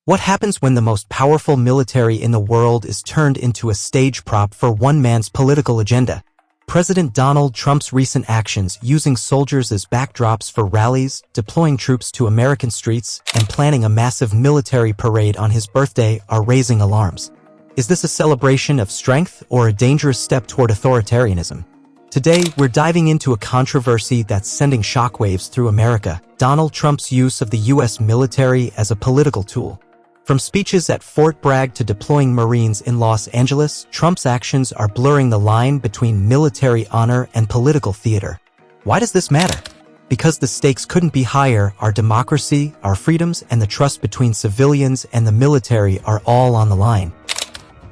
What happens when the most powerful military in the world is turned into a stage prop for one man's political agenda? President Donald Trump's recent actions using soldiers as backdrops for rallies, deploying troops to American streets, and planning a massive military parade on his birthday are raising alarms. Is this a celebration of strength or a dangerous step toward authoritarianism? Today, we're diving into a controversy that's sending shockwaves through America: Donald Trump's use of the U.S. military as a political tool. From speeches at Fort Bragg to deploying Marines in Los Angeles, Trump's actions are blurring the line between military honor and political theater. Why does this matter? Because the stakes couldn't be higher. Our democracy, our freedoms, and the trust between civilians and the military are all on the line.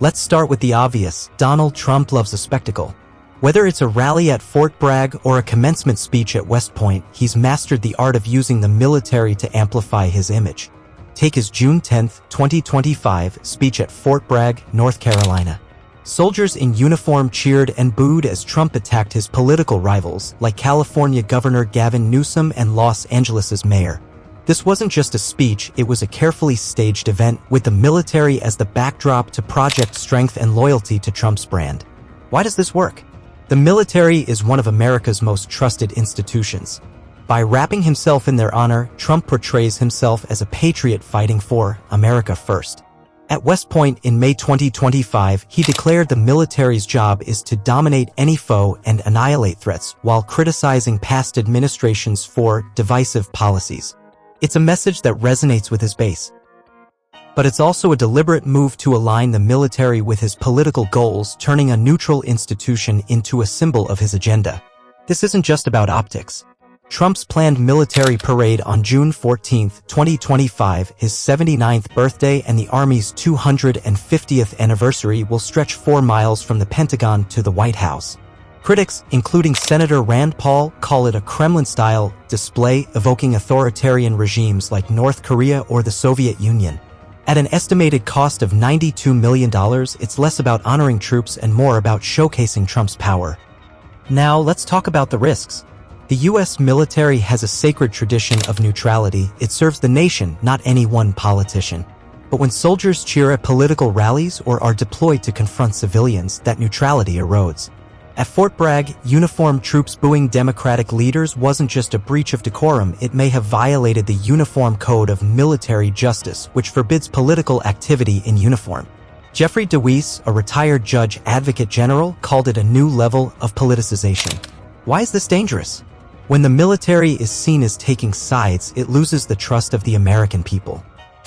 Let's start with the obvious. Donald Trump loves a spectacle. Whether it's a rally at Fort Bragg or a commencement speech at West Point, he's mastered the art of using the military to amplify his image. Take his June 10, 2025 speech at Fort Bragg, North Carolina. Soldiers in uniform cheered and booed as Trump attacked his political rivals, like California Governor Gavin Newsom and Los Angeles' mayor. This wasn't just a speech, it was a carefully staged event with the military as the backdrop to project strength and loyalty to Trump's brand. Why does this work? The military is one of America's most trusted institutions. By wrapping himself in their honor, Trump portrays himself as a patriot fighting for America first. At West Point in May 2025, he declared the military's job is to dominate any foe and annihilate threats, while criticizing past administrations for divisive policies. It's a message that resonates with his base. But it's also a deliberate move to align the military with his political goals, turning a neutral institution into a symbol of his agenda. This isn't just about optics. Trump's planned military parade on June 14, 2025, his 79th birthday and the Army's 250th anniversary, will stretch 4 miles from the Pentagon to the White House. Critics, including Senator Rand Paul, call it a Kremlin-style display evoking authoritarian regimes like North Korea or the Soviet Union. At an estimated cost of $92 million, it's less about honoring troops and more about showcasing Trump's power. Now, let's talk about the risks. The U.S. military has a sacred tradition of neutrality. It serves the nation, not any one politician. But when soldiers cheer at political rallies or are deployed to confront civilians, that neutrality erodes. At Fort Bragg, uniformed troops booing Democratic leaders wasn't just a breach of decorum, it may have violated the Uniform Code of Military Justice, which forbids political activity in uniform. Jeffrey DeWeese, a retired judge advocate general, called it a new level of politicization. Why is this dangerous? When the military is seen as taking sides, it loses the trust of the American people.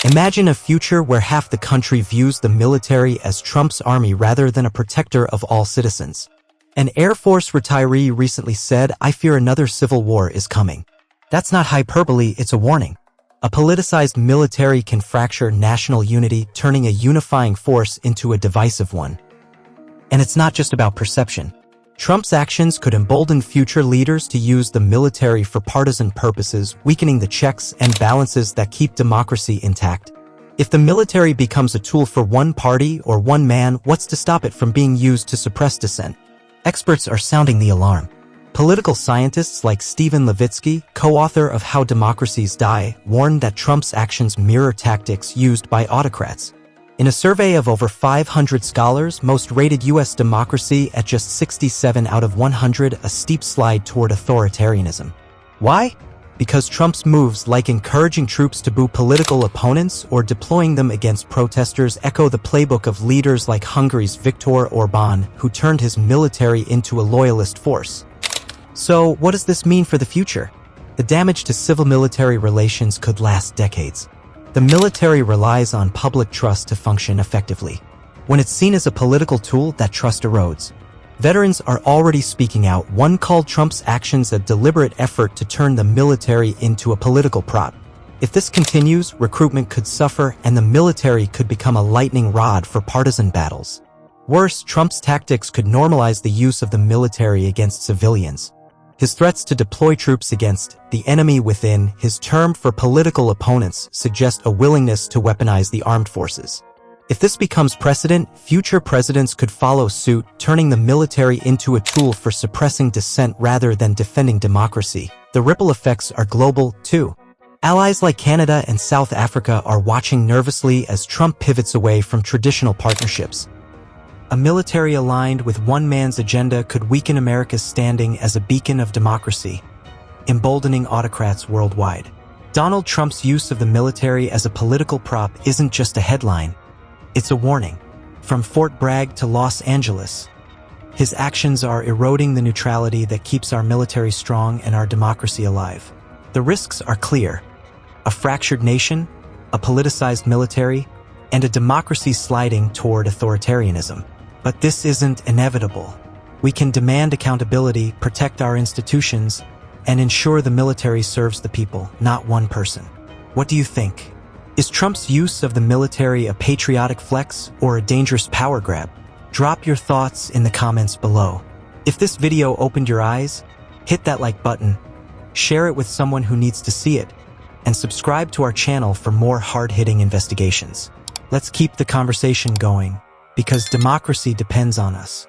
Imagine a future where half the country views the military as Trump's army rather than a protector of all citizens. An Air Force retiree recently said, "I fear another civil war is coming." That's not hyperbole, it's a warning. A politicized military can fracture national unity, turning a unifying force into a divisive one. And it's not just about perception. Trump's actions could embolden future leaders to use the military for partisan purposes, weakening the checks and balances that keep democracy intact. If the military becomes a tool for one party or one man, what's to stop it from being used to suppress dissent? Experts are sounding the alarm. Political scientists like Stephen Levitsky, co-author of How Democracies Die, warned that Trump's actions mirror tactics used by autocrats. In a survey of over 500 scholars, most rated U.S. democracy at just 67 out of 100, a steep slide toward authoritarianism. Why? Because Trump's moves, like encouraging troops to boo political opponents or deploying them against protesters, echo the playbook of leaders like Hungary's Viktor Orbán, who turned his military into a loyalist force. So, what does this mean for the future? The damage to civil-military relations could last decades. The military relies on public trust to function effectively. When it's seen as a political tool, that trust erodes. Veterans are already speaking out. One called Trump's actions a deliberate effort to turn the military into a political prop. If this continues, recruitment could suffer and the military could become a lightning rod for partisan battles. Worse, Trump's tactics could normalize the use of the military against civilians. His threats to deploy troops against the enemy within his term for political opponents suggest a willingness to weaponize the armed forces. If this becomes precedent, future presidents could follow suit, turning the military into a tool for suppressing dissent rather than defending democracy. The ripple effects are global, too. Allies like Canada and South Africa are watching nervously as Trump pivots away from traditional partnerships. A military aligned with one man's agenda could weaken America's standing as a beacon of democracy, emboldening autocrats worldwide. Donald Trump's use of the military as a political prop isn't just a headline, it's a warning. From Fort Bragg to Los Angeles, his actions are eroding the neutrality that keeps our military strong and our democracy alive. The risks are clear. A fractured nation, a politicized military, and a democracy sliding toward authoritarianism. But this isn't inevitable. We can demand accountability, protect our institutions, and ensure the military serves the people, not one person. What do you think? Is Trump's use of the military a patriotic flex or a dangerous power grab? Drop your thoughts in the comments below. If this video opened your eyes, hit that like button, share it with someone who needs to see it, and subscribe to our channel for more hard-hitting investigations. Let's keep the conversation going, because democracy depends on us.